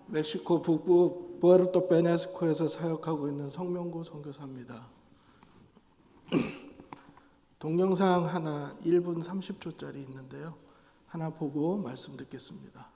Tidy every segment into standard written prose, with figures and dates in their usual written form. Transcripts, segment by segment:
멕시코 북부 부에르토 페네스코에서 사역하고 있는 성명구 선교사입니다. 동영상 하나 1분 30초짜리 있는데요. 하나 보고 말씀 듣겠습니다.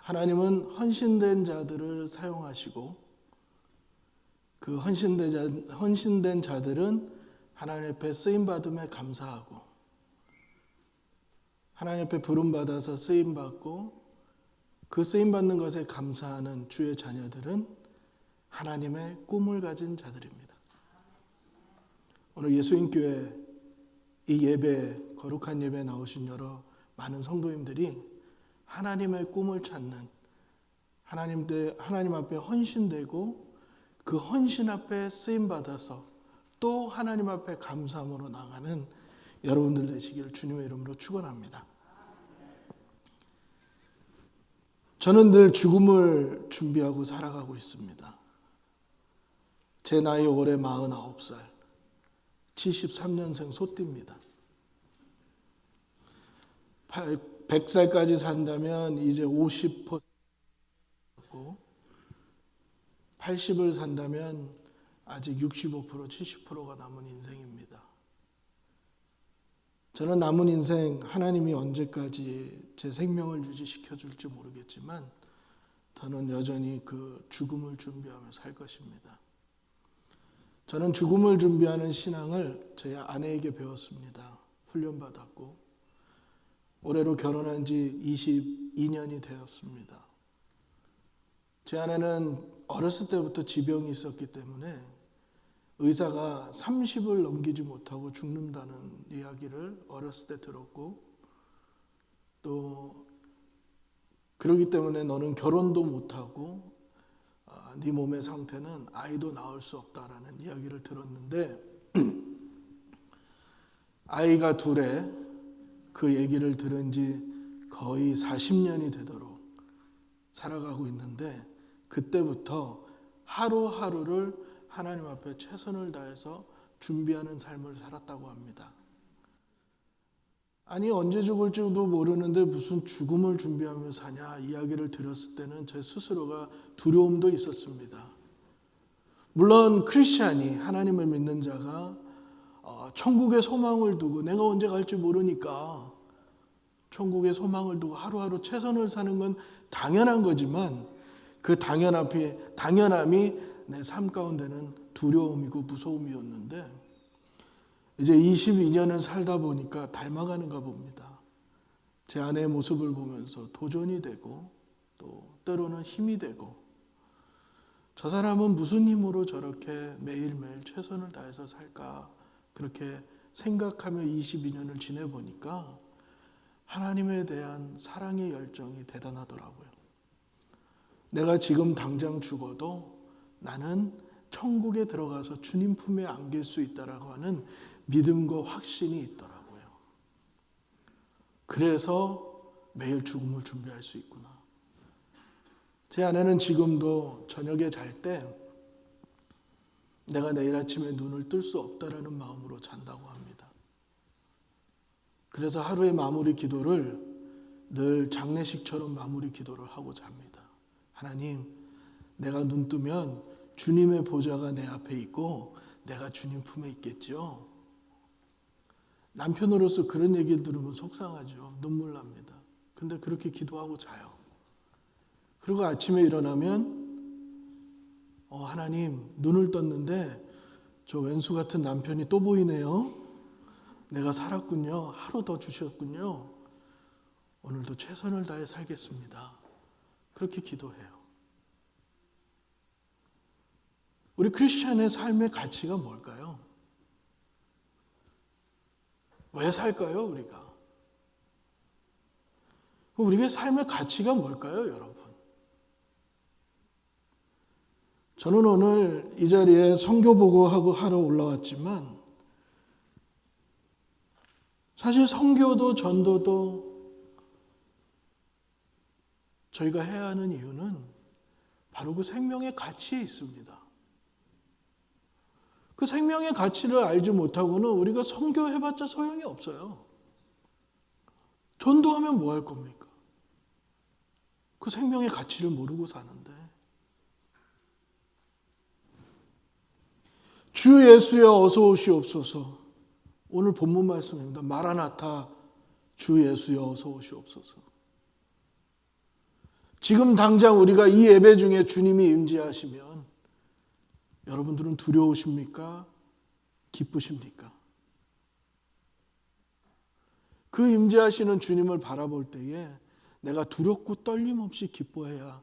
하나님은 헌신된 자들을 사용하시고 그 헌신된 자들은 하나님 앞에 쓰임받음에 감사하고 하나님 앞에 부름받아서 쓰임받고 그 쓰임받는 것에 감사하는 주의 자녀들은 하나님의 꿈을 가진 자들입니다. 오늘 예수님교회 이 예배, 거룩한 예배에 나오신 많은 성도님들이 하나님의 꿈을 찾는 하나님 앞에 헌신되고 그 헌신 앞에 쓰임받아서 또 하나님 앞에 감사함으로 나가는 여러분들 되시기를 주님의 이름으로 축원합니다. 저는 늘 죽음을 준비하고 살아가고 있습니다. 제 나이 올해 49살, 73년생 소띠입니다. 100살까지 산다면 이제 50%, 80을 산다면 아직 65%, 70%가 남은 인생입니다. 저는 남은 인생 하나님이 언제까지 제 생명을 유지시켜 줄지 모르겠지만 저는 여전히 그 죽음을 준비하며 살 것입니다. 저는 죽음을 준비하는 신앙을 제 아내에게 배웠습니다. 훈련받았고 올해로 결혼한 지 22년이 되었습니다. 제 아내는 어렸을 때부터 지병이 있었기 때문에 의사가 30을 넘기지 못하고 죽는다는 이야기를 어렸을 때 들었고 또 그러기 때문에 너는 결혼도 못하고 네 몸의 상태는 아이도 낳을 수 없다라는 이야기를 들었는데 아이가 둘에 그 얘기를 들은 지 거의 40년이 되도록 살아가고 있는데 그때부터 하루하루를 하나님 앞에 최선을 다해서 준비하는 삶을 살았다고 합니다. 아니 언제 죽을지도 모르는데 무슨 죽음을 준비하며 사냐 이야기를 들었을 때는 제 스스로가 두려움도 있었습니다. 물론 크리스찬이 하나님을 믿는 자가 천국에 소망을 두고 내가 언제 갈지 모르니까 천국에 소망을 두고 하루하루 최선을 사는 건 당연한 거지만 그 당연함이 내 삶 가운데는 두려움이고 무서움이었는데 이제 22년을 살다 보니까 닮아가는가 봅니다. 제 아내의 모습을 보면서 도전이 되고 또 때로는 힘이 되고 저 사람은 무슨 힘으로 저렇게 매일매일 최선을 다해서 살까 그렇게 생각하며 22년을 지내보니까 하나님에 대한 사랑의 열정이 대단하더라고요. 내가 지금 당장 죽어도 나는 천국에 들어가서 주님 품에 안길 수 있다라고 하는 믿음과 확신이 있더라고요. 그래서 매일 죽음을 준비할 수 있구나. 제 아내는 지금도 저녁에 잘 때 내가 내일 아침에 눈을 뜰 수 없다라는 마음으로 잔다고 합니다. 그래서 하루의 마무리 기도를 늘 장례식처럼 마무리 기도를 하고 잡니다. 하나님, 내가 눈 뜨면 주님의 보좌가 내 앞에 있고 내가 주님 품에 있겠죠. 남편으로서 그런 얘기 들으면 속상하죠. 눈물 납니다. 근데 그렇게 기도하고 자요. 그리고 아침에 일어나면 하나님, 눈을 떴는데 저 왼수 같은 남편이 또 보이네요. 내가 살았군요. 하루 더 주셨군요. 오늘도 최선을 다해 살겠습니다. 그렇게 기도해요. 우리 크리스찬의 삶의 가치가 뭘까요? 왜 살까요, 우리가? 우리의 삶의 가치가 뭘까요, 여러분? 저는 오늘 이 자리에 선교 보고하고 하러 올라왔지만 사실 선교도 전도도 저희가 해야 하는 이유는 바로 그 생명의 가치에 있습니다. 그 생명의 가치를 알지 못하고는 우리가 선교해봤자 소용이 없어요. 전도하면 뭐 할 겁니까? 그 생명의 가치를 모르고 사는데. 주 예수여 어서 오시옵소서. 오늘 본문 말씀입니다. 마라나타 주 예수여 어서 오시옵소서. 지금 당장 우리가 이 예배 중에 주님이 임재하시면 여러분들은 두려우십니까? 기쁘십니까? 그 임재하시는 주님을 바라볼 때에 내가 두렵고 떨림 없이 기뻐해야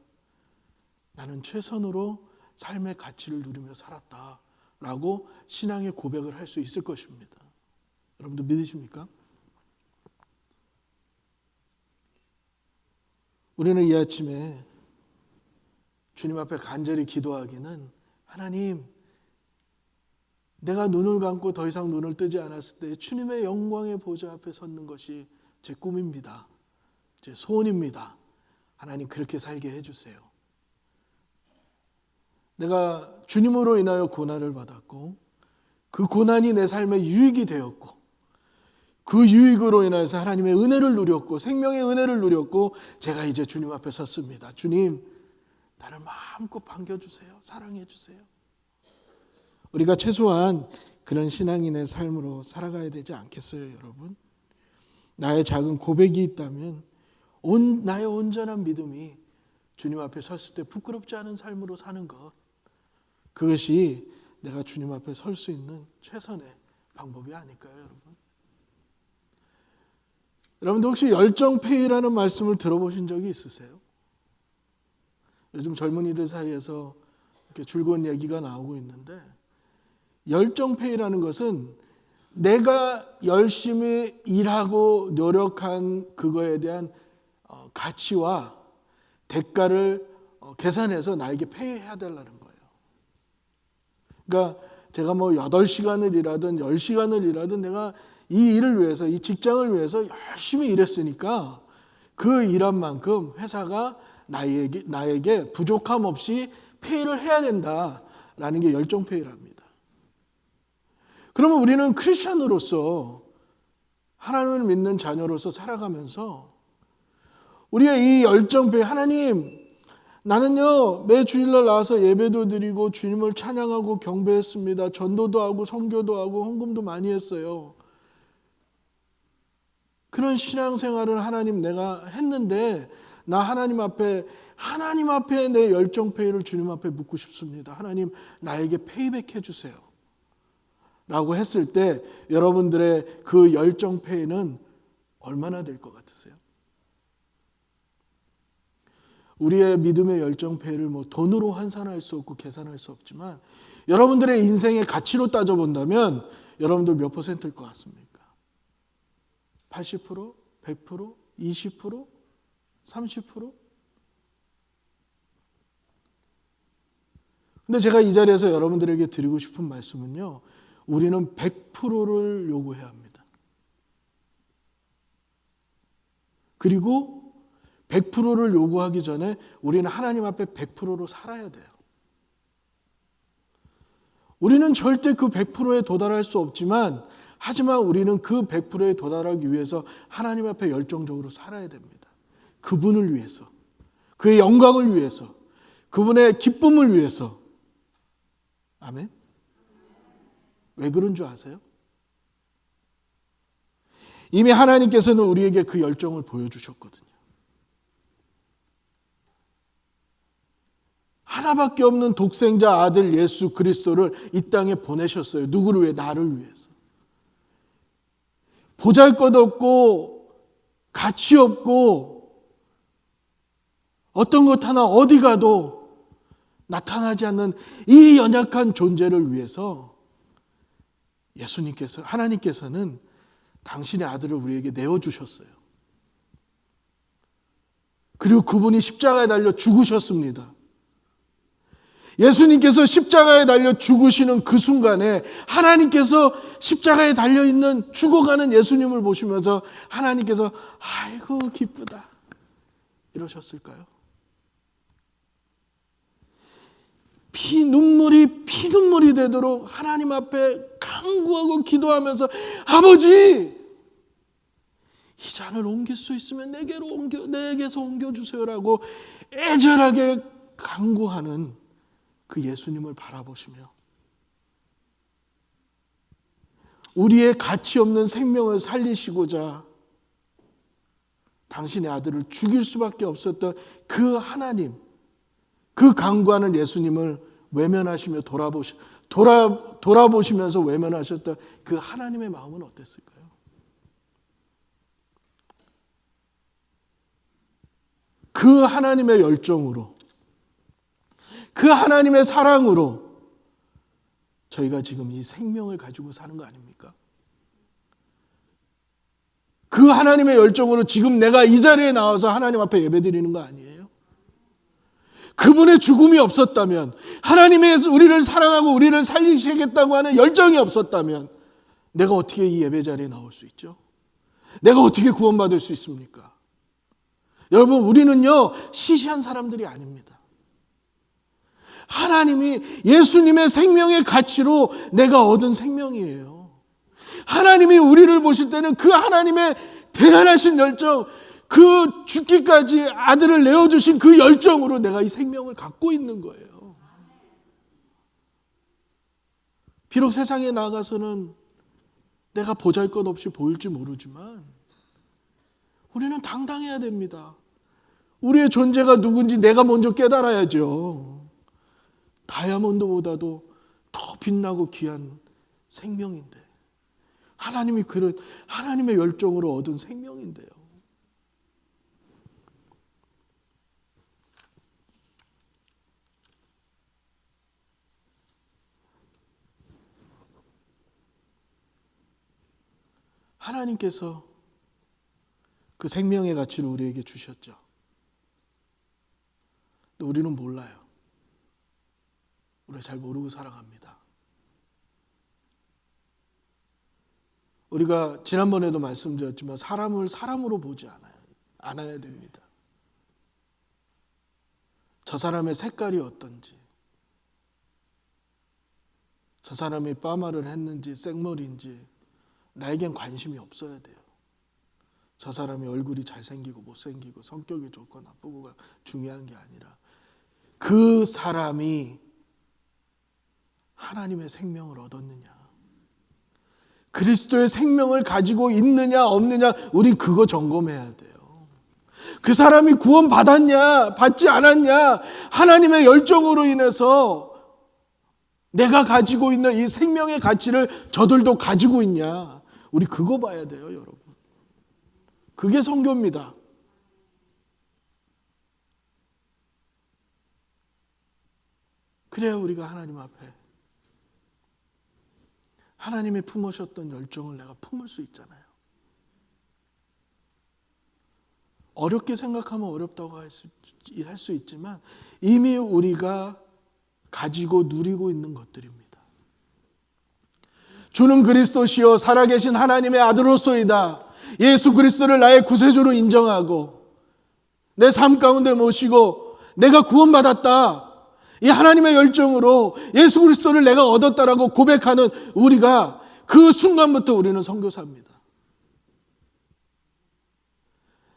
나는 최선으로 삶의 가치를 누리며 살았다라고 신앙의 고백을 할 수 있을 것입니다. 여러분들 믿으십니까? 우리는 이 아침에 주님 앞에 간절히 기도하기는 하나님, 내가 눈을 감고 더 이상 눈을 뜨지 않았을 때 주님의 영광의 보좌 앞에 섰는 것이 제 꿈입니다. 제 소원입니다. 하나님 그렇게 살게 해주세요. 내가 주님으로 인하여 고난을 받았고 그 고난이 내 삶의 유익이 되었고 그 유익으로 인해서 하나님의 은혜를 누렸고 생명의 은혜를 누렸고 제가 이제 주님 앞에 섰습니다. 주님, 나를 마음껏 반겨주세요. 사랑해주세요. 우리가 최소한 그런 신앙인의 삶으로 살아가야 되지 않겠어요, 여러분? 나의 작은 고백이 있다면 나의 온전한 믿음이 주님 앞에 섰을 때 부끄럽지 않은 삶으로 사는 것, 그것이 내가 주님 앞에 설 수 있는 최선의 방법이 아닐까요, 여러분? 여러분들 혹시 열정페이라는 말씀을 들어보신 적이 있으세요? 요즘 젊은이들 사이에서 이렇게 즐거운 얘기가 나오고 있는데, 열정페이라는 것은 내가 열심히 일하고 노력한 그거에 대한 가치와 대가를 계산해서 나에게 페이해야 되려는 거예요. 그러니까 제가 뭐 8시간을 일하든 10시간을 일하든 내가 이 일을 위해서, 이 직장을 위해서 열심히 일했으니까 그 일한 만큼 회사가 나에게 부족함 없이 페이를 해야 된다라는 게 열정페이랍니다. 그러면 우리는 크리스찬으로서 하나님을 믿는 자녀로서 살아가면서 우리의 이 열정페이, 하나님 나는요 매 주일날 나와서 예배도 드리고 주님을 찬양하고 경배했습니다. 전도도 하고 선교도 하고 헌금도 많이 했어요. 그런 신앙생활을 하나님 내가 했는데 나 하나님 앞에 내 열정페이를 주님 앞에 묻고 싶습니다. 하나님 나에게 페이백 해주세요 라고 했을 때 여러분들의 그 열정페이는 얼마나 될 것 같으세요? 우리의 믿음의 열정페이를 뭐 돈으로 환산할 수 없고 계산할 수 없지만 여러분들의 인생의 가치로 따져본다면 여러분들 몇 퍼센트일 것 같습니까? 80%? 100%? 20%? 30%? 근데 제가 이 자리에서 여러분들에게 드리고 싶은 말씀은요, 우리는 100%를 요구해야 합니다. 그리고 100%를 요구하기 전에 우리는 하나님 앞에 100%로 살아야 돼요. 우리는 절대 그 100%에 도달할 수 없지만, 하지만 우리는 그 100%에 도달하기 위해서 하나님 앞에 열정적으로 살아야 됩니다. 그분을 위해서, 그의 영광을 위해서, 그분의 기쁨을 위해서. 아멘. 왜 그런 줄 아세요? 이미 하나님께서는 우리에게 그 열정을 보여주셨거든요. 하나밖에 없는 독생자 아들 예수 그리스도를 이 땅에 보내셨어요. 누구를 위해? 나를 위해서. 보잘것없고 가치 없고 어떤 것 하나 어디 가도 나타나지 않는 이 연약한 존재를 위해서 예수님께서, 하나님께서는 당신의 아들을 우리에게 내어주셨어요. 그리고 그분이 십자가에 달려 죽으셨습니다. 예수님께서 십자가에 달려 죽으시는 그 순간에 하나님께서 십자가에 달려있는 죽어가는 예수님을 보시면서 하나님께서 아이고 기쁘다 이러셨을까요? 피눈물이 되도록 하나님 앞에 간구하고 기도하면서 아버지 이 잔을 옮길 수 있으면 내게서 옮겨주세요라고 애절하게 간구하는 그 예수님을 바라보시며 우리의 가치 없는 생명을 살리시고자 당신의 아들을 죽일 수밖에 없었던 그 하나님, 그 간구하는 예수님을 외면하시며 돌아보시면서 외면하셨던 그 하나님의 마음은 어땠을까요? 그 하나님의 열정으로, 그 하나님의 사랑으로 저희가 지금 이 생명을 가지고 사는 거 아닙니까? 그 하나님의 열정으로 지금 내가 이 자리에 나와서 하나님 앞에 예배드리는 거 아니에요? 그분의 죽음이 없었다면, 하나님의 우리를 사랑하고 우리를 살리시겠다고 하는 열정이 없었다면 내가 어떻게 이 예배 자리에 나올 수 있죠? 내가 어떻게 구원받을 수 있습니까? 여러분, 우리는요 시시한 사람들이 아닙니다. 하나님이 예수님의 생명의 가치로 내가 얻은 생명이에요. 하나님이 우리를 보실 때는 그 하나님의 대단하신 열정, 그 죽기까지 아들을 내어주신 그 열정으로 내가 이 생명을 갖고 있는 거예요. 비록 세상에 나가서는 내가 보잘것없이 보일지 모르지만 우리는 당당해야 됩니다. 우리의 존재가 누군지 내가 먼저 깨달아야죠. 다이아몬드보다도 더 빛나고 귀한 생명인데, 하나님이 그런 하나님의 열정으로 얻은 생명인데요. 하나님께서 그 생명의 가치를 우리에게 주셨죠. 근데 우리는 몰라요. 우리가 잘 모르고 살아갑니다. 우리가 지난번에도 말씀드렸지만 사람을 사람으로 보지 않아야 됩니다. 저 사람의 색깔이 어떤지, 저 사람이 파마를 했는지 생머리인지 나에겐 관심이 없어야 돼요. 저 사람이 얼굴이 잘생기고 못생기고 성격이 좋고 나쁘고가 중요한 게 아니라 그 사람이 하나님의 생명을 얻었느냐, 그리스도의 생명을 가지고 있느냐 없느냐, 우리 그거 점검해야 돼요. 그 사람이 구원 받았냐 받지 않았냐, 하나님의 열정으로 인해서 내가 가지고 있는 이 생명의 가치를 저들도 가지고 있냐, 우리 그거 봐야 돼요, 여러분. 그게 선교입니다. 그래야 우리가 하나님 앞에 하나님이 품으셨던 열정을 내가 품을 수 있잖아요. 어렵게 생각하면 어렵다고 할 수 있지만 이미 우리가 가지고 누리고 있는 것들입니다. 주는 그리스도시요 살아계신 하나님의 아들로소이다. 예수 그리스도를 나의 구세주로 인정하고 내 삶 가운데 모시고 내가 구원받았다. 이 하나님의 열정으로 예수 그리스도를 내가 얻었다라고 고백하는 우리가 그 순간부터 우리는 선교사입니다.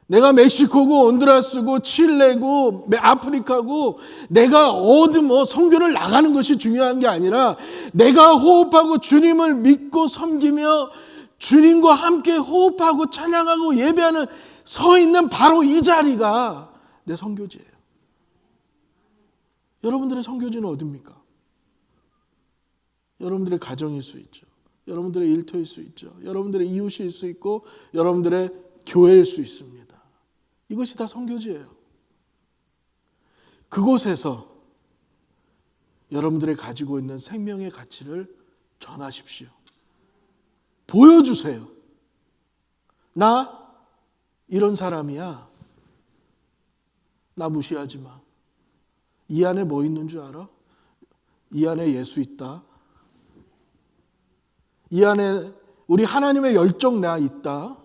내가 멕시코고 온두라스고 칠레고 아프리카고 내가 어디 선교를 나가는 것이 중요한 게 아니라 내가 호흡하고 주님을 믿고 섬기며 주님과 함께 호흡하고 찬양하고 예배하는 서 있는 바로 이 자리가 내 선교지예요. 여러분들의 선교지는 어디입니까? 여러분들의 가정일 수 있죠. 여러분들의 일터일 수 있죠. 여러분들의 이웃일 수 있고 여러분들의 교회일 수 있습니다. 이것이 다 선교지예요. 그곳에서 여러분들이 가지고 있는 생명의 가치를 전하십시오. 보여주세요. 나 이런 사람이야. 나 무시하지 마. 이 안에 뭐 있는 줄 알아? 이 안에 예수 있다. 이 안에 우리 하나님의 열정 나 있다.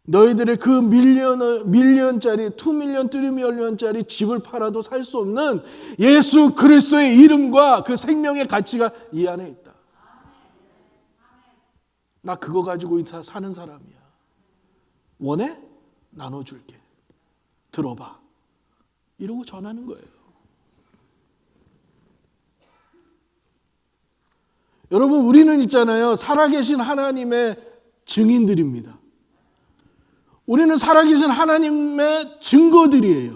너희들의 그 밀리언짜리 2밀리언, 3밀리언짜리 집을 팔아도 살 수 없는 예수 그리스도의 이름과 그 생명의 가치가 이 안에 있다. 나 그거 가지고 사는 사람이야. 원해? 나눠줄게. 들어봐. 이러고 전하는 거예요. 여러분, 우리는 있잖아요. 살아계신 하나님의 증인들입니다. 우리는 살아계신 하나님의 증거들이에요.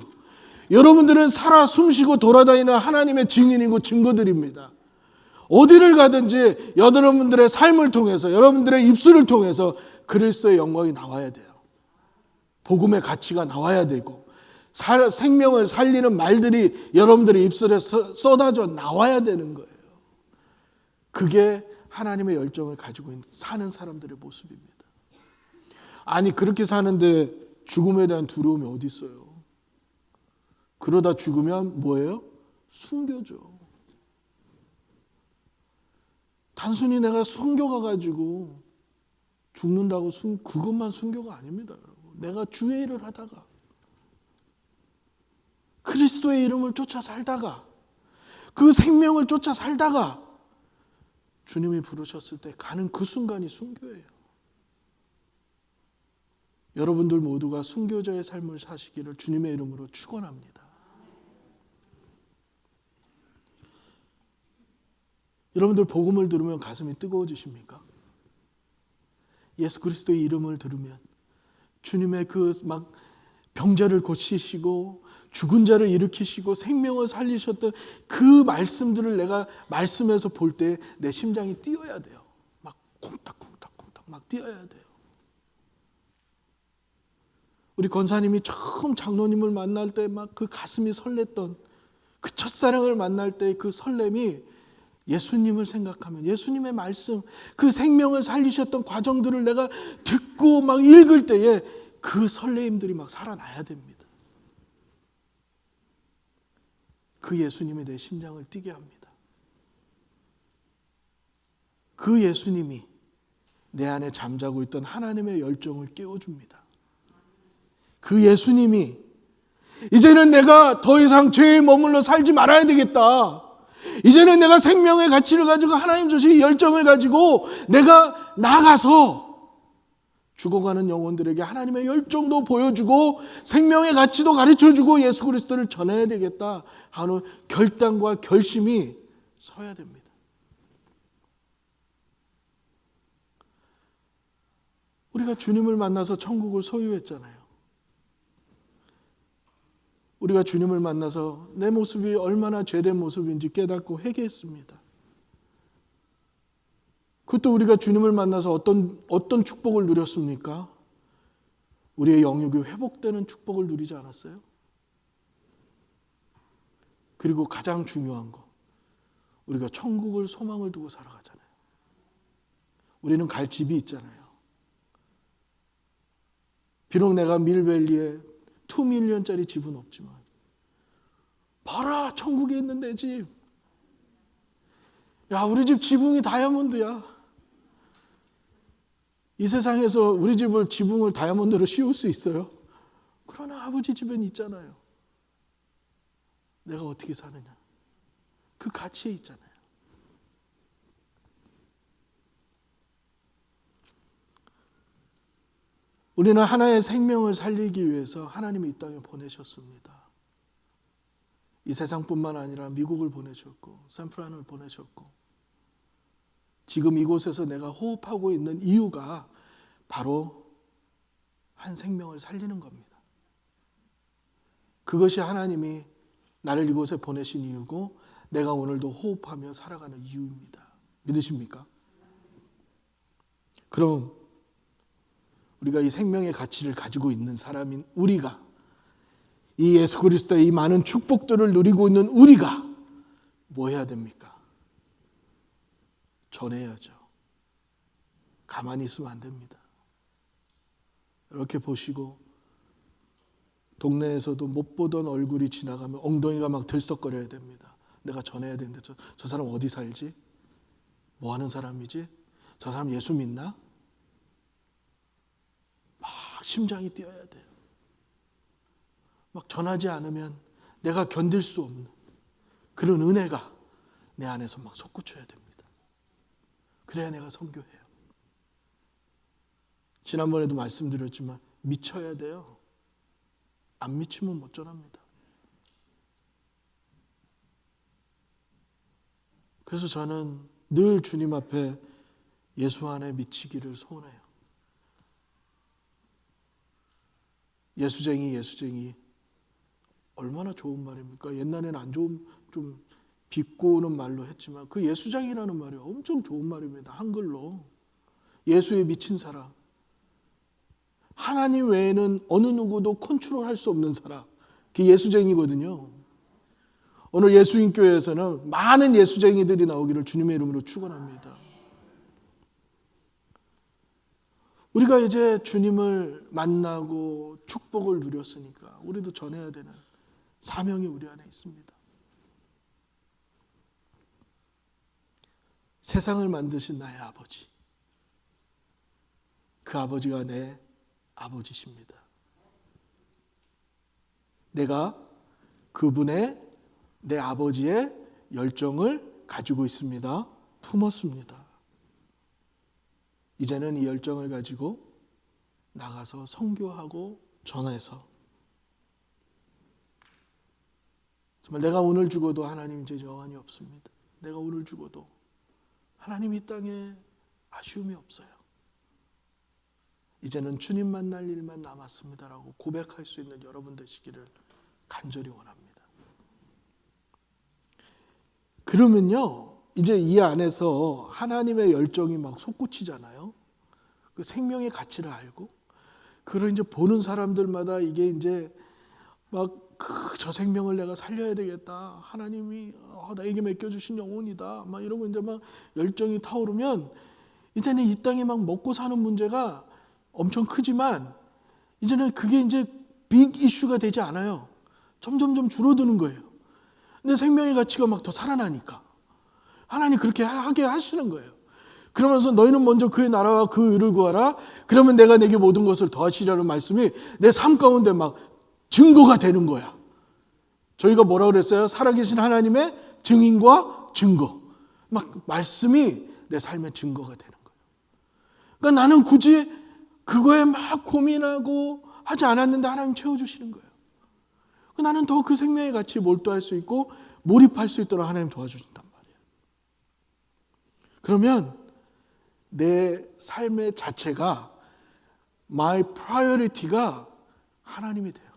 여러분들은 살아 숨쉬고 돌아다니는 하나님의 증인이고 증거들입니다. 어디를 가든지 여러분들의 삶을 통해서 여러분들의 입술을 통해서 그리스도의 영광이 나와야 돼요. 복음의 가치가 나와야 되고 생명을 살리는 말들이 여러분들의 입술에 쏟아져 나와야 되는 거예요. 그게 하나님의 열정을 가지고 사는 사람들의 모습입니다. 아니 그렇게 사는데 죽음에 대한 두려움이 어디 있어요? 그러다 죽으면 뭐예요? 순교죠. 단순히 내가 순교가 가지고 죽는다고 그것만 순교가 아닙니다. 여러분. 내가 주의 일을 하다가 그리스도의 이름을 쫓아 살다가 그 생명을 쫓아 살다가 주님이 부르셨을 때 가는 그 순간이 순교예요. 여러분들 모두가 순교자의 삶을 사시기를 주님의 이름으로 축원합니다. 여러분들 복음을 들으면 가슴이 뜨거워지십니까? 예수 그리스도의 이름을 들으면 주님의 그 막 병자를 고치시고 죽은 자를 일으키시고 생명을 살리셨던 그 말씀들을 내가 말씀에서 볼 때 내 심장이 뛰어야 돼요. 막 콩닥콩닥콩닥 막 뛰어야 돼요. 우리 권사님이 처음 장로님을 만날 때 막 그 가슴이 설렜던 그 첫사랑을 만날 때 그 설렘이 예수님을 생각하면 예수님의 말씀 그 생명을 살리셨던 과정들을 내가 듣고 막 읽을 때에 그 설레임들이 막 살아나야 됩니다. 그 예수님이 내 심장을 뛰게 합니다. 그 예수님이 내 안에 잠자고 있던 하나님의 열정을 깨워줍니다. 그 예수님이 이제는 내가 더 이상 죄에 머물러 살지 말아야 되겠다. 이제는 내가 생명의 가치를 가지고 하나님 주신 열정을 가지고 내가 나가서 죽어가는 영혼들에게 하나님의 열정도 보여주고 생명의 가치도 가르쳐주고 예수 그리스도를 전해야 되겠다 하는 결단과 결심이 서야 됩니다. 우리가 주님을 만나서 천국을 소유했잖아요. 우리가 주님을 만나서 내 모습이 얼마나 죄된 모습인지 깨닫고 회개했습니다. 그것도 우리가 주님을 만나서 어떤 축복을 누렸습니까? 우리의 영육이 회복되는 축복을 누리지 않았어요? 그리고 가장 중요한 거, 우리가 천국을 소망을 두고 살아가잖아요. 우리는 갈 집이 있잖아요. 비록 내가 밀밸리에 2밀리언짜리 집은 없지만 봐라 천국에 있는 내 집. 야, 우리 집 지붕이 다이아몬드야. 이 세상에서 우리 집을 지붕을 다이아몬드로 씌울 수 있어요? 그러나 아버지 집엔 있잖아요. 내가 어떻게 사느냐. 그 가치에 있잖아요. 우리는 하나의 생명을 살리기 위해서 하나님이 이 땅에 보내셨습니다. 이 세상뿐만 아니라 미국을 보내셨고 샌프란을 보내셨고 지금 이곳에서 내가 호흡하고 있는 이유가 바로 한 생명을 살리는 겁니다. 그것이 하나님이 나를 이곳에 보내신 이유고 내가 오늘도 호흡하며 살아가는 이유입니다. 믿으십니까? 그럼 우리가 이 생명의 가치를 가지고 있는 사람인 우리가 이 예수 그리스도의 이 많은 축복들을 누리고 있는 우리가 뭐 해야 됩니까? 전해야죠. 가만히 있으면 안 됩니다. 이렇게 보시고 동네에서도 못 보던 얼굴이 지나가면 엉덩이가 막 들썩거려야 됩니다. 내가 전해야 되는데 저 사람 어디 살지? 뭐 하는 사람이지? 저 사람 예수 믿나? 막 심장이 뛰어야 돼요. 막 전하지 않으면 내가 견딜 수 없는 그런 은혜가 내 안에서 막 솟구쳐야 됩니다. 그래야 내가 선교해요. 지난번에도 말씀드렸지만 미쳐야 돼요. 안 미치면 못 전합니다. 그래서 저는 늘 주님 앞에 예수 안에 미치기를 소원해요. 예수쟁이 얼마나 좋은 말입니까? 옛날에는 안 좋은 좀 비꼬는 말로 했지만 그 예수장이라는 말이 엄청 좋은 말입니다. 한글로. 예수에 미친 사람. 하나님 외에는 어느 누구도 컨트롤할 수 없는 사람. 그게 예수쟁이거든요. 오늘 예수인교회에서는 많은 예수쟁이들이 나오기를 주님의 이름으로 축원합니다. 우리가 이제 주님을 만나고 축복을 누렸으니까 우리도 전해야 되는 사명이 우리 안에 있습니다. 세상을 만드신 나의 아버지. 그 아버지가 내 아버지십니다. 내가 그분의 내 아버지의 열정을 가지고 있습니다. 품었습니다. 이제는 이 열정을 가지고 나가서 선교하고 전해서 정말 내가 오늘 죽어도 하나님 이제 여한이 없습니다. 내가 오늘 죽어도 하나님 이 땅에 아쉬움이 없어요. 이제는 주님 만날 일만 남았습니다라고 고백할 수 있는 여러분 되시기를 간절히 원합니다. 그러면요, 이제 이 안에서 하나님의 열정이 막 솟구치잖아요. 그 생명의 가치를 알고, 그걸 이제 보는 사람들마다 이게 이제 막 저 생명을 내가 살려야 되겠다. 하나님이 나에게 맡겨주신 영혼이다. 막 이러고 이제 막 열정이 타오르면 이제는 이 땅에 막 먹고 사는 문제가 엄청 크지만 이제는 그게 이제 빅 이슈가 되지 않아요. 점점 줄어드는 거예요. 근데 생명의 가치가 막 더 살아나니까 하나님 그렇게 하게 하시는 거예요. 그러면서 너희는 먼저 그의 나라와 그 의를 구하라. 그러면 내가 내게 모든 것을 더하시리라는 말씀이 내 삶 가운데 막 증거가 되는 거야. 저희가 뭐라고 그랬어요? 살아계신 하나님의 증인과 증거. 막 말씀이 내 삶의 증거가 되는 거예요. 그러니까 나는 굳이 그거에 막 고민하고 하지 않았는데 하나님 채워주시는 거예요. 나는 더 그 생명의 가치에 몰두할 수 있고 몰입할 수 있도록 하나님 도와주신단 말이에요. 그러면 내 삶의 자체가 my priority가 하나님이 돼요.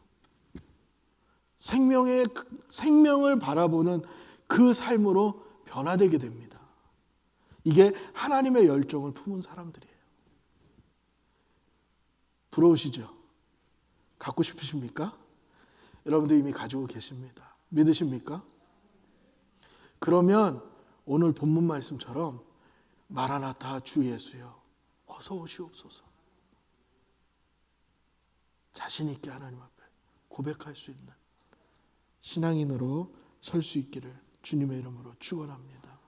생명을 바라보는 그 삶으로 변화되게 됩니다. 이게 하나님의 열정을 품은 사람들이에요. 부러우시죠? 갖고 싶으십니까? 여러분도 이미 가지고 계십니다. 믿으십니까? 그러면 오늘 본문 말씀처럼 마라나타 주 예수여 어서 오시옵소서. 자신 있게 하나님 앞에 고백할 수 있는 신앙인으로 설 수 있기를 주님의 이름으로 축원합니다.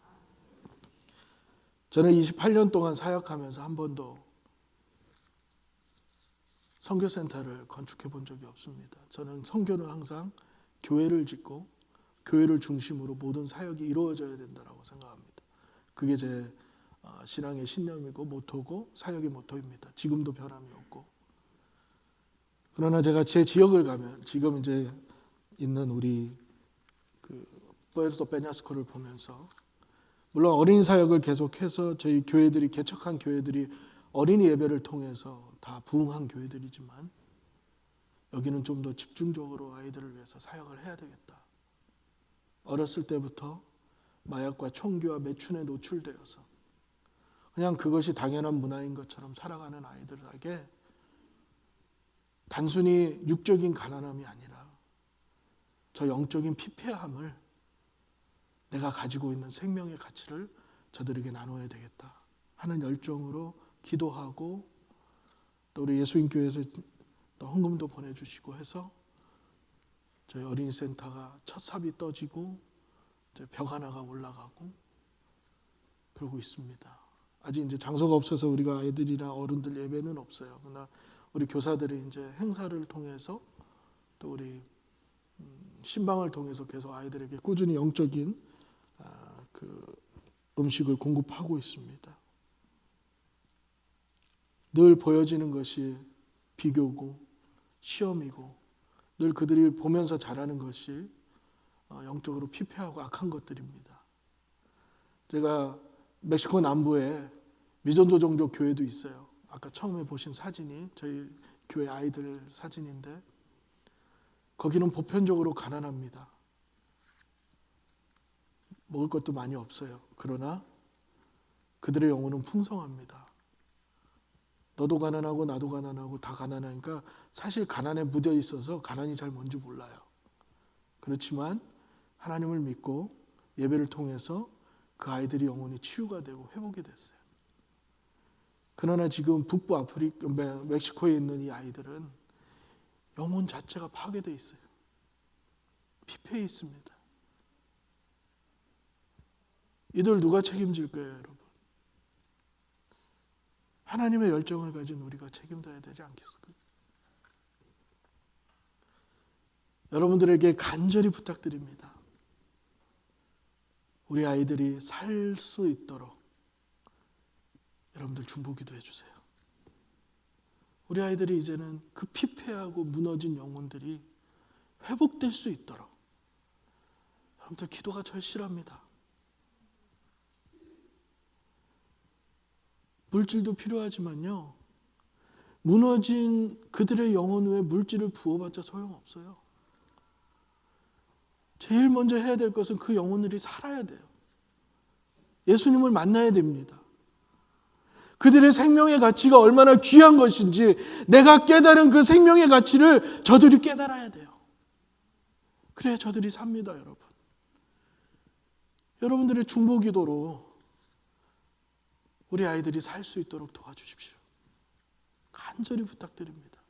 저는 28년 동안 사역하면서 한 번도 선교센터를 건축해 본 적이 없습니다. 저는 선교는 항상 교회를 짓고 교회를 중심으로 모든 사역이 이루어져야 된다고 생각합니다. 그게 제 신앙의 신념이고 모토고 사역의 모토입니다. 지금도 변함이 없고. 그러나 제가 제 지역을 가면 지금 이제 있는 우리 푸에르토 페냐스코를 보면서 물론 어린이 사역을 계속해서 저희 교회들이 개척한 교회들이 어린이 예배를 통해서 다 부흥한 교회들이지만 여기는 좀 더 집중적으로 아이들을 위해서 사역을 해야 되겠다. 어렸을 때부터 마약과 총기와 매춘에 노출되어서 그냥 그것이 당연한 문화인 것처럼 살아가는 아이들에게 단순히 육적인 가난함이 아니라 저 영적인 피폐함을 내가 가지고 있는 생명의 가치를 저들에게 나눠야 되겠다 하는 열정으로 기도하고 또 우리 예수인교회에서 또 헌금도 보내주시고 해서 저희 어린이 센터가 첫 삽이 떠지고 벽 하나가 올라가고 그러고 있습니다. 아직 이제 장소가 없어서 우리가 아이들이나 어른들 예배는 없어요. 그러나 우리 교사들이 이제 행사를 통해서 또 우리 신방을 통해서 계속 아이들에게 꾸준히 영적인 음식을 공급하고 있습니다. 늘 보여지는 것이 비교고 시험이고 늘 그들이 보면서 자라는 것이 영적으로 피폐하고 악한 것들입니다. 제가 멕시코 남부에 미전도 종족 교회도 있어요. 아까 처음에 보신 사진이 저희 교회 아이들 사진인데 거기는 보편적으로 가난합니다. 먹을 것도 많이 없어요. 그러나 그들의 영혼은 풍성합니다. 너도 가난하고 나도 가난하고 다 가난하니까 사실 가난에 묻어 있어서 가난이 잘 뭔지 몰라요. 그렇지만 하나님을 믿고 예배를 통해서 그 아이들이 영혼이 치유가 되고 회복이 됐어요. 그러나 지금 북부 아프리카, 멕시코에 있는 이 아이들은 영혼 자체가 파괴되어 있어요. 피폐해 있습니다. 이들 누가 책임질 거예요, 여러분? 하나님의 열정을 가진 우리가 책임져야 되지 않겠습니까? 여러분들에게 간절히 부탁드립니다. 우리 아이들이 살 수 있도록 여러분들 중보기도 해주세요. 우리 아이들이 이제는 그 피폐하고 무너진 영혼들이 회복될 수 있도록 여러분들 기도가 절실합니다. 물질도 필요하지만요, 무너진 그들의 영혼 위에 물질을 부어봤자 소용없어요. 제일 먼저 해야 될 것은 그 영혼들이 살아야 돼요. 예수님을 만나야 됩니다. 그들의 생명의 가치가 얼마나 귀한 것인지 내가 깨달은 그 생명의 가치를 저들이 깨달아야 돼요. 그래야 저들이 삽니다, 여러분. 여러분들의 중보기도로 우리 아이들이 살 수 있도록 도와주십시오. 간절히 부탁드립니다.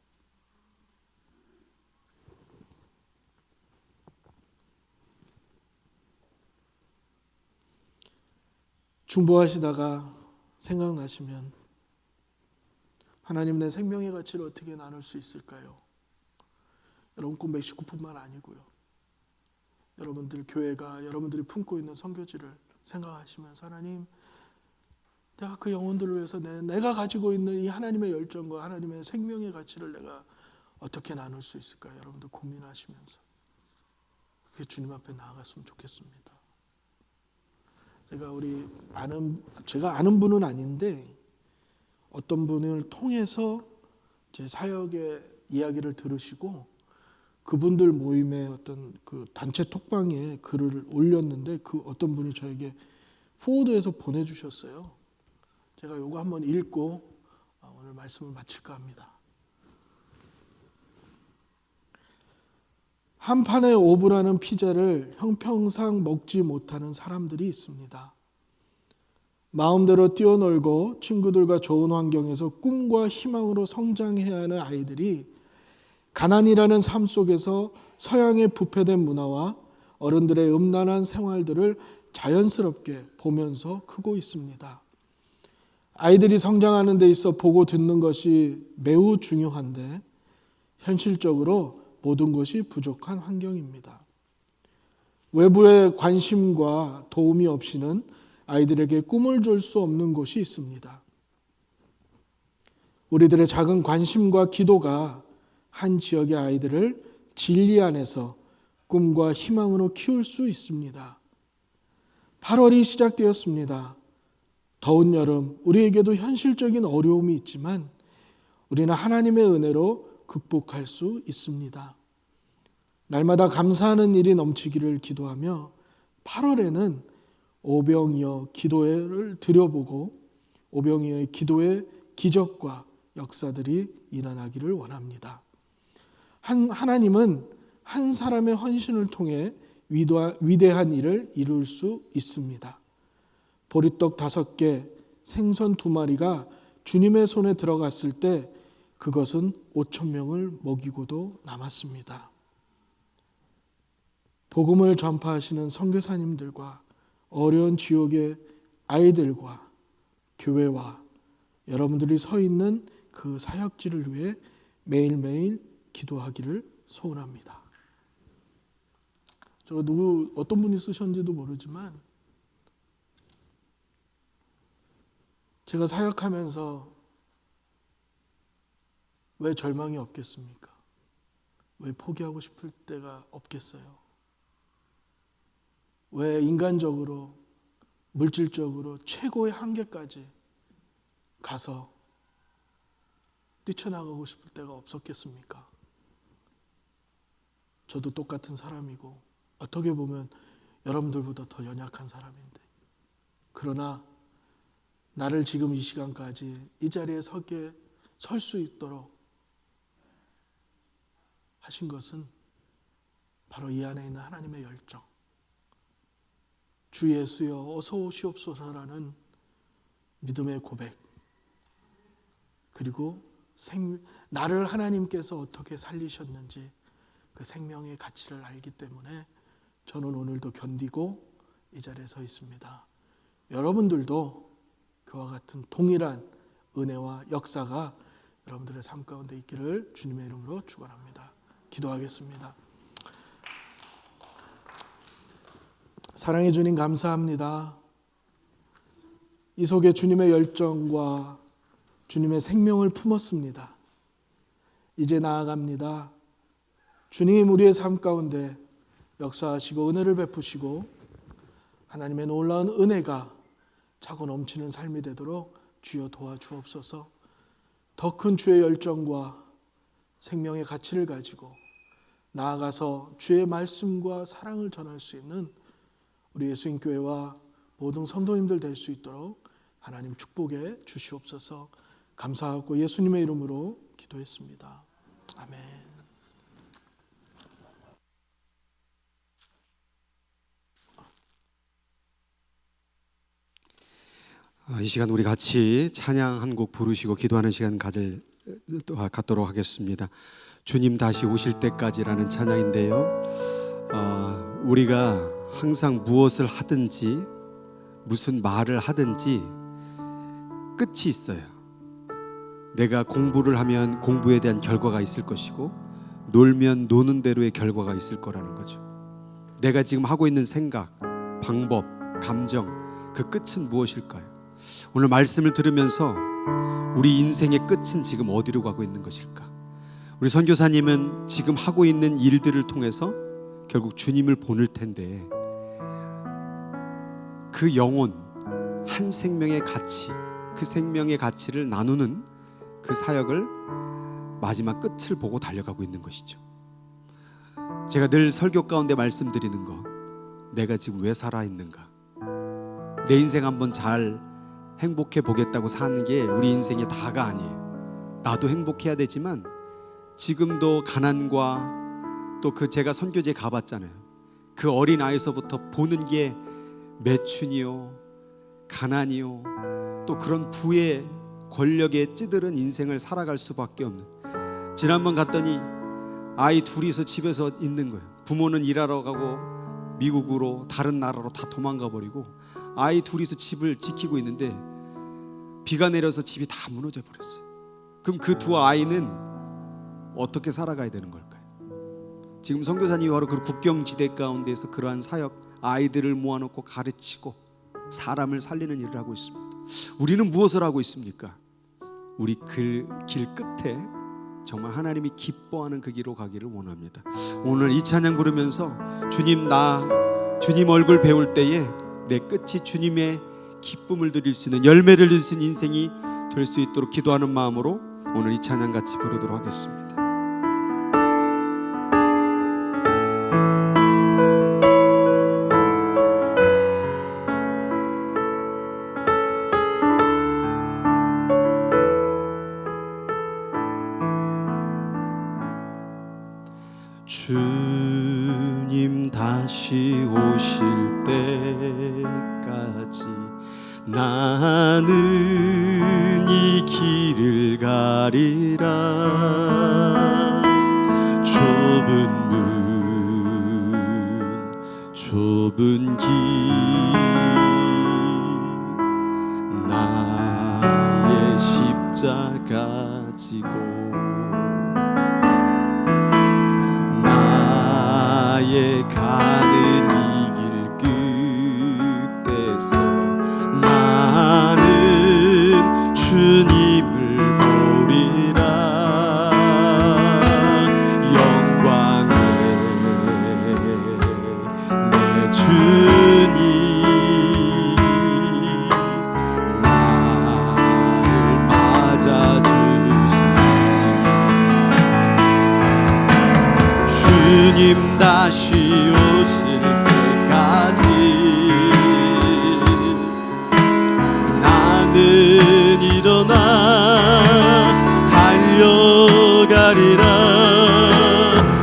중보하시다가 생각나시면 하나님 내 생명의 가치를 어떻게 나눌 수 있을까요? 여러분 꼭 멕시코뿐만 아니고요. 여러분들 교회가 여러분들이 품고 있는 선교지를 생각하시면서 하나님, 내가 그 영혼들을 위해서 내가 가지고 있는 이 하나님의 열정과 하나님의 생명의 가치를 내가 어떻게 나눌 수 있을까? 여러분들 고민하시면서 그게 주님 앞에 나아갔으면 좋겠습니다. 제가 아는 분은 아닌데 어떤 분을 통해서 제 사역의 이야기를 들으시고 그분들 모임의 어떤 그 단체 톡방에 글을 올렸는데 그 어떤 분이 저에게 포워드해서 보내주셨어요. 제가 요거 한번 읽고 오늘 말씀을 마칠까 합니다. 한 판의 오브라는 피자를 형평상 먹지 못하는 사람들이 있습니다. 마음대로 뛰어놀고 친구들과 좋은 환경에서 꿈과 희망으로 성장해야 하는 아이들이 가난이라는 삶 속에서 서양의 부패된 문화와 어른들의 음란한 생활들을 자연스럽게 보면서 크고 있습니다. 아이들이 성장하는 데 있어 보고 듣는 것이 매우 중요한데 현실적으로 모든 것이 부족한 환경입니다. 외부의 관심과 도움이 없이는 아이들에게 꿈을 줄 수 없는 곳이 있습니다. 우리들의 작은 관심과 기도가 한 지역의 아이들을 진리 안에서 꿈과 희망으로 키울 수 있습니다. 8월이 시작되었습니다. 더운 여름, 우리에게도 현실적인 어려움이 있지만 우리는 하나님의 은혜로 극복할 수 있습니다. 날마다 감사하는 일이 넘치기를 기도하며 8월에는 오병이어 기도회를 드려보고 오병이어의 기도의 기적과 역사들이 일어나기를 원합니다. 하나님은 한 사람의 헌신을 통해 위대한 일을 이룰 수 있습니다. 보리떡 5개, 생선 2마리가 주님의 손에 들어갔을 때 그것은 5,000명을 먹이고도 남았습니다. 복음을 전파하시는 선교사님들과 어려운 지역의 아이들과 교회와 여러분들이 서 있는 그 사역지를 위해 매일매일 기도하기를 소원합니다. 저 어떤 분이 쓰셨는지도 모르지만 제가 사역하면서 왜 절망이 없겠습니까? 왜 포기하고 싶을 때가 없겠어요? 왜 인간적으로, 물질적으로 최고의 한계까지 가서 뛰쳐나가고 싶을 때가 없었겠습니까? 저도 똑같은 사람이고 어떻게 보면 여러분들보다 더 연약한 사람인데, 그러나 나를 지금 이 시간까지 이 자리에 설 수 있도록 하신 것은 바로 이 안에 있는 하나님의 열정, 주 예수여 어서 오시옵소서라는 믿음의 고백, 그리고 나를 하나님께서 어떻게 살리셨는지 그 생명의 가치를 알기 때문에 저는 오늘도 견디고 이 자리에 서 있습니다. 여러분들도 그와 같은 동일한 은혜와 역사가 여러분들의 삶 가운데 있기를 주님의 이름으로 축원합니다. 기도하겠습니다. 사랑해 주님 감사합니다. 이 속에 주님의 열정과 주님의 생명을 품었습니다. 이제 나아갑니다. 주님 우리의 삶 가운데 역사하시고 은혜를 베푸시고 하나님의 놀라운 은혜가 차고 넘치는 삶이 되도록 주여 도와주옵소서. 더 큰 주의 열정과 생명의 가치를 가지고 나아가서 주의 말씀과 사랑을 전할 수 있는 우리 예수님교회와 모든 성도님들 될 수 있도록 하나님 축복해 주시옵소서. 감사하고 예수님의 이름으로 기도했습니다. 아멘. 이 시간 우리 같이 찬양 한 곡 부르시고 기도하는 시간 갖도록 하겠습니다. 주님 다시 오실 때까지라는 찬양인데요. 우리가 항상 무엇을 하든지 무슨 말을 하든지 끝이 있어요. 내가 공부를 하면 공부에 대한 결과가 있을 것이고 놀면 노는 대로의 결과가 있을 거라는 거죠. 내가 지금 하고 있는 생각, 방법, 감정, 그 끝은 무엇일까요? 오늘 말씀을 들으면서 우리 인생의 끝은 지금 어디로 가고 있는 것일까? 우리 선교사님은 지금 하고 있는 일들을 통해서 결국 주님을 보낼 텐데 그 영혼, 한 생명의 가치, 그 생명의 가치를 나누는 그 사역을 마지막 끝을 보고 달려가고 있는 것이죠. 제가 늘 설교 가운데 말씀드리는 거, 내가 지금 왜 살아있는가? 내 인생 한번 잘 행복해 보겠다고 사는 게 우리 인생의 다가 아니에요. 나도 행복해야 되지만 지금도 가난과 또 그 제가 선교제 가봤잖아요. 그 어린 아이서부터 보는 게 매춘이요, 가난이요, 또 그런 부의 권력에 찌들은 인생을 살아갈 수밖에 없는. 지난번 갔더니 아이 둘이서 집에서 있는 거예요. 부모는 일하러 가고 미국으로 다른 나라로 다 도망가 버리고 아이 둘이서 집을 지키고 있는데 비가 내려서 집이 다 무너져 버렸어요. 그럼 그 두 아이는 어떻게 살아가야 되는 걸까요? 지금 선교사님이 바로 그 국경지대 가운데에서 그러한 사역, 아이들을 모아놓고 가르치고 사람을 살리는 일을 하고 있습니다. 우리는 무엇을 하고 있습니까? 우리 그 길 끝에 정말 하나님이 기뻐하는 그 길로 가기를 원합니다. 오늘 이 찬양 부르면서 주님, 나 주님 얼굴 배울 때에 내 끝이 주님의 기쁨을 드릴 수 있는, 열매를 드릴 수 있는 인생이 될 수 있도록 기도하는 마음으로 오늘 이 찬양 같이 부르도록 하겠습니다. 주님 다시 오실 때까지 나는 이 길을 가리라. 좁은 문 좁은 길 나의 십자가 지고 나의 가는 이 길 끝에서 나는 주님을 보리라. 영광의 내 주님 나를 맞아주시니 주님 다시 오실 때까지 나는 일어나 달려가리라.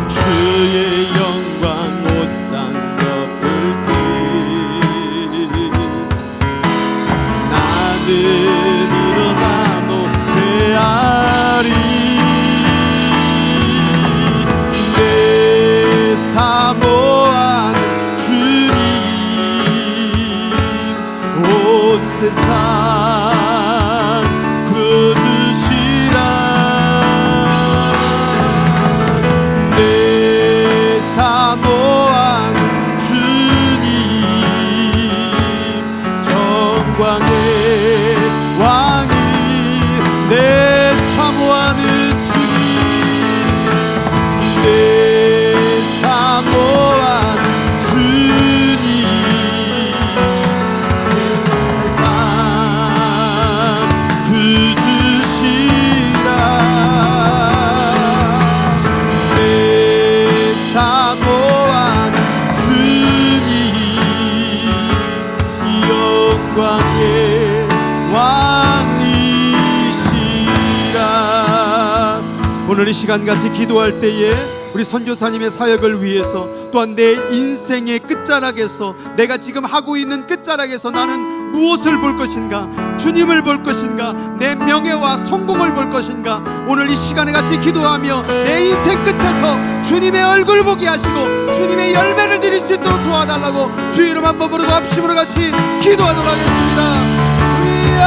주의 영광 온 땅 덮을 듯 나는 일어나 노래하리. 사모하는 주님 온 세상 구주시라. 내 사모하는 주님 정광의 왕이 내 사모하는 주님 내 사모하는 주님 세상 구주시라. 내 사모하는 주님 영광의 왕이시라. 오늘 이 시간같이 기도할 때에 우리 선교사님의 사역을 위해서, 또한 내 인생의 끝자락에서, 내가 지금 하고 있는 끝자락에서 나는 무엇을 볼 것인가, 주님을 볼 것인가, 내 명예와 성공을 볼 것인가, 오늘 이 시간에 같이 기도하며 내 인생 끝에서 주님의 얼굴 보게 하시고 주님의 열매를 드릴 수 있도록 도와달라고 주 이름 한번 부르고 합심으로 같이 기도하도록 하겠습니다. 주여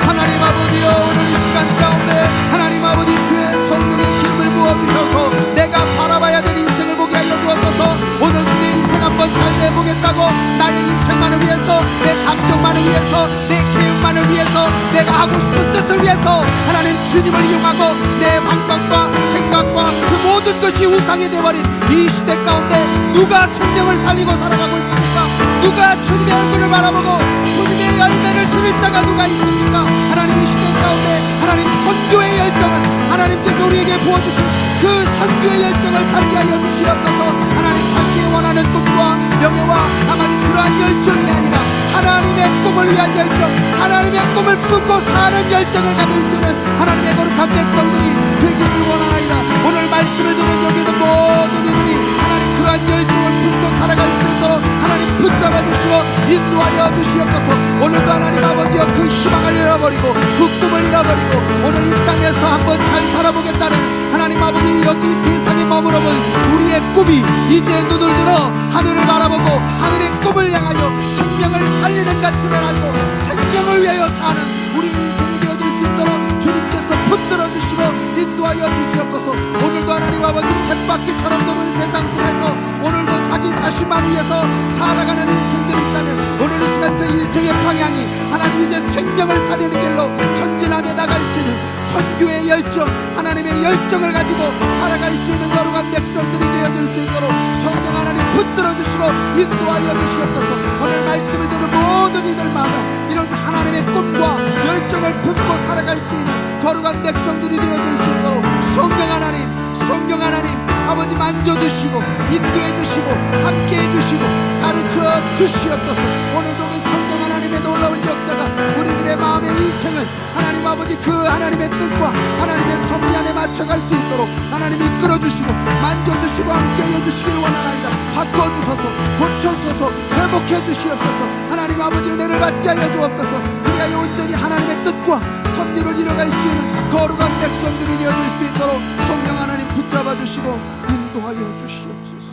하나님 아버지여, 오늘 이 시간 가운데 하나님 아버지 주의 성령의 기름을 부어주셔서 내가 바라봐야 될 인생을 보게 하여 주옵소서. 오늘도 내 인생 한번 잘 내보겠다고, 나의 인생만을 위해서, 내 감정만을 위해서, 내 계획만을 위해서, 내가 하고 싶은 뜻을 위해서 하나님 주님을 이용하고 내 방법과 생각과 그 모든 것이 우상이 되어버린 이 시대 가운데 누가 생명을 살리고 살아가고 있습니까? 누가 주님의 얼굴을 바라보고 주님의 열매를 드릴 자가 누가 있습니까? 하나님 이 시대 가운데 하나님 선교의 열정을 하나님께서 우리에게 부어주신 그 선교의 열정을 살게 하여 주시옵소서. 하나님 자신이 원하는 꿈과 명예와 아마도 그러한 열정이 아니라 하나님의 꿈을 위한 열정, 하나님의 꿈을 품고 사는 열정을 가질 수 있는 하나님의 거룩한 백성들이 되기를 원하나이다. 오늘 말씀을 듣는 여기 있는 모든 이들이 하나님 그러한 열정을 품고 살아갈 수 있도록 하나님 붙잡아 주시고 인도하여 주시옵소서. 오늘도 하나님 아버지여 그 희망을 잃어버리고 그 꿈을 잃어버리고 오늘 이 땅에서 한번 잘 살아보겠다는 하나님 아버지 여기 세상에 땅에 머물어 본 우리의 꿈이 이제 눈을 들어 하늘을 바라보고 하늘의 꿈을 향하여 생명을 살리는 가치를 알고 생명을 위하여 사는 우리 인생이 되어질 수 있도록 주님께서 붙들어 주시고 인도하여 주시옵소서. 오늘도 하나님 아버지 쳇바퀴처럼 도는 세상 속에서 오늘도 자기 자신만 위해서 살아가는 인생들이 있다면 오늘 이 시간 그 인생의 방향이 하나님 이제 생명을 살리는 길로 전진하며 나갈 수 있는 선교의 열정, 하나님의 열정을 가지고 살아갈 수 있는 거룩한 백성들이 되어질 수 있도록 성령 하나님 붙들어 주시고 인도하여 주시옵소서. 오늘 말씀을 듣는 모든 이들마다 이런 하나님의 꿈과 열정을 품고 살아갈 수 있는 거룩한 백성들이 되어질 수 있도록 성령 하나님 아버지 만져주시고 인도해 주시고 함께해 주시고 가르쳐 주시옵소서. 오늘도 그 성령 하나님의 놀라운 역사가 우리들의 마음의 인생을 하나님 아버지 그 하나님의 뜻과 하나님의 섭리 안에 맞춰갈 수 있도록 하나님 이끌어 주시고 만져주시고 함께해 주시기를 원하나이다. 바꿔주소서, 고쳐소서, 회복해 주시옵소서. 하나님 아버지 은혜를 받게 하여 주옵소서. 그리하여 온전히 하나님의 뜻과 섭리를 이뤄갈 수 있는 거룩한 백성들이 되어질 수 있도록 성령 하나님 붙잡아 주시고 인도하여 주시옵소서.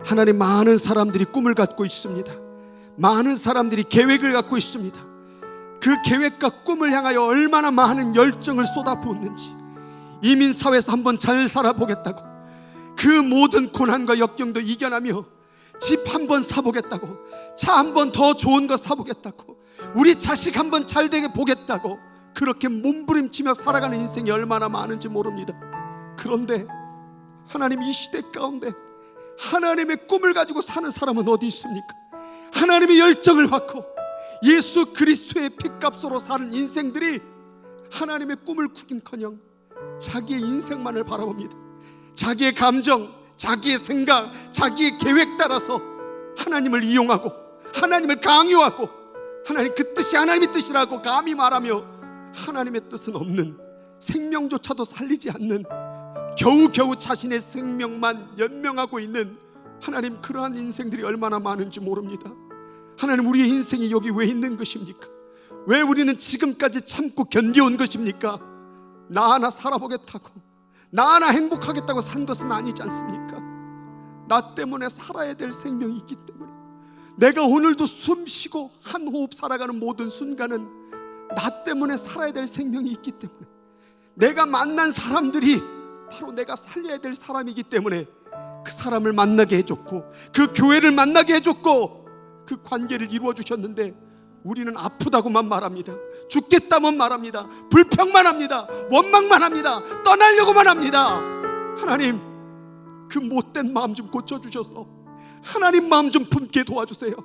하나님, 많은 사람들이 꿈을 갖고 있습니다. 많은 사람들이 계획을 갖고 있습니다. 그 계획과 꿈을 향하여 얼마나 많은 열정을 쏟아부었는지, 이민사회에서 한번 잘 살아보겠다고, 그 모든 고난과 역경도 이겨나며 집 한번 사보겠다고, 차 한번 더 좋은 거 사보겠다고, 우리 자식 한번 잘 되게 보겠다고 그렇게 몸부림치며 살아가는 인생이 얼마나 많은지 모릅니다. 그런데 하나님, 이 시대 가운데 하나님의 꿈을 가지고 사는 사람은 어디 있습니까? 하나님의 열정을 받고 예수 그리스도의 핏값으로 사는 인생들이 하나님의 꿈을 꾸긴커녕 자기의 인생만을 바라봅니다. 자기의 감정, 자기의 생각, 자기의 계획 따라서 하나님을 이용하고 하나님을 강요하고 하나님 그 뜻이 하나님의 뜻이라고 감히 말하며 하나님의 뜻은 없는, 생명조차도 살리지 않는, 겨우겨우 자신의 생명만 연명하고 있는 하나님, 그러한 인생들이 얼마나 많은지 모릅니다. 하나님, 우리의 인생이 여기 왜 있는 것입니까? 왜 우리는 지금까지 참고 견뎌온 것입니까? 나 하나 살아보겠다고, 나 하나 행복하겠다고 산 것은 아니지 않습니까? 나 때문에 살아야 될 생명이 있기 때문에, 내가 오늘도 숨 쉬고 한 호흡 살아가는 모든 순간은 나 때문에 살아야 될 생명이 있기 때문에, 내가 만난 사람들이 바로 내가 살려야 될 사람이기 때문에 그 사람을 만나게 해줬고 그 교회를 만나게 해줬고 그 관계를 이루어 주셨는데, 우리는 아프다고만 말합니다. 죽겠다만 말합니다. 불평만 합니다. 원망만 합니다. 떠나려고만 합니다. 하나님, 그 못된 마음 좀 고쳐주셔서 하나님 마음 좀 품게 도와주세요.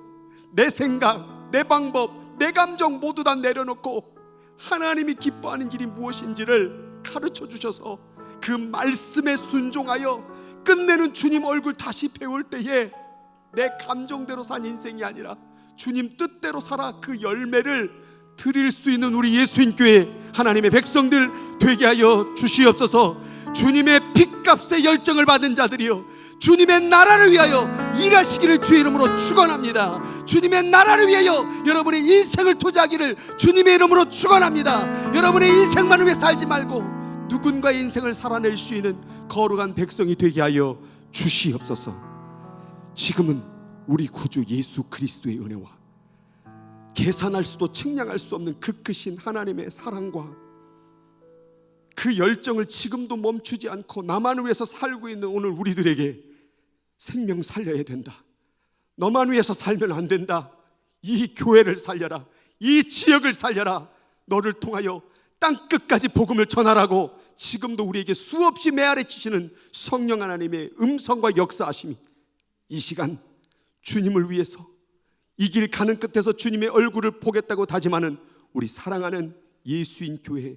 내 생각, 내 방법, 내 감정 모두 다 내려놓고 하나님이 기뻐하는 길이 무엇인지를 가르쳐 주셔서 그 말씀에 순종하여 끝내는 주님 얼굴 다시 배울 때에 내 감정대로 산 인생이 아니라 주님 뜻대로 살아 그 열매를 드릴 수 있는 우리 예수인교회 하나님의 백성들 되게 하여 주시옵소서. 주님의 핏값의 열정을 받은 자들이여, 주님의 나라를 위하여 일하시기를 주의 이름으로 축원합니다. 주님의 나라를 위하여 여러분의 인생을 투자하기를 주님의 이름으로 축원합니다. 여러분의 인생만을 위해 살지 말고 누군가의 인생을 살아낼 수 있는 거룩한 백성이 되게 하여 주시옵소서. 지금은 우리 구주 예수 그리스도의 은혜와 계산할 수도 측량할 수 없는 그 크신 하나님의 사랑과 그 열정을 지금도 멈추지 않고 나만 위해서 살고 있는 오늘 우리들에게 생명 살려야 된다, 너만 위해서 살면 안 된다, 이 교회를 살려라, 이 지역을 살려라, 너를 통하여 땅끝까지 복음을 전하라고 지금도 우리에게 수없이 메아리치시는 성령 하나님의 음성과 역사하심이 이 시간 주님을 위해서 이 길 가는 끝에서 주님의 얼굴을 보겠다고 다짐하는 우리 사랑하는 예수인 교회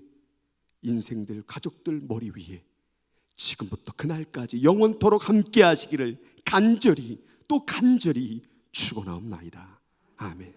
인생들, 가족들 머리 위에 지금부터 그날까지 영원토록 함께 하시기를 간절히 또 간절히 축원하옵나이다. 아멘.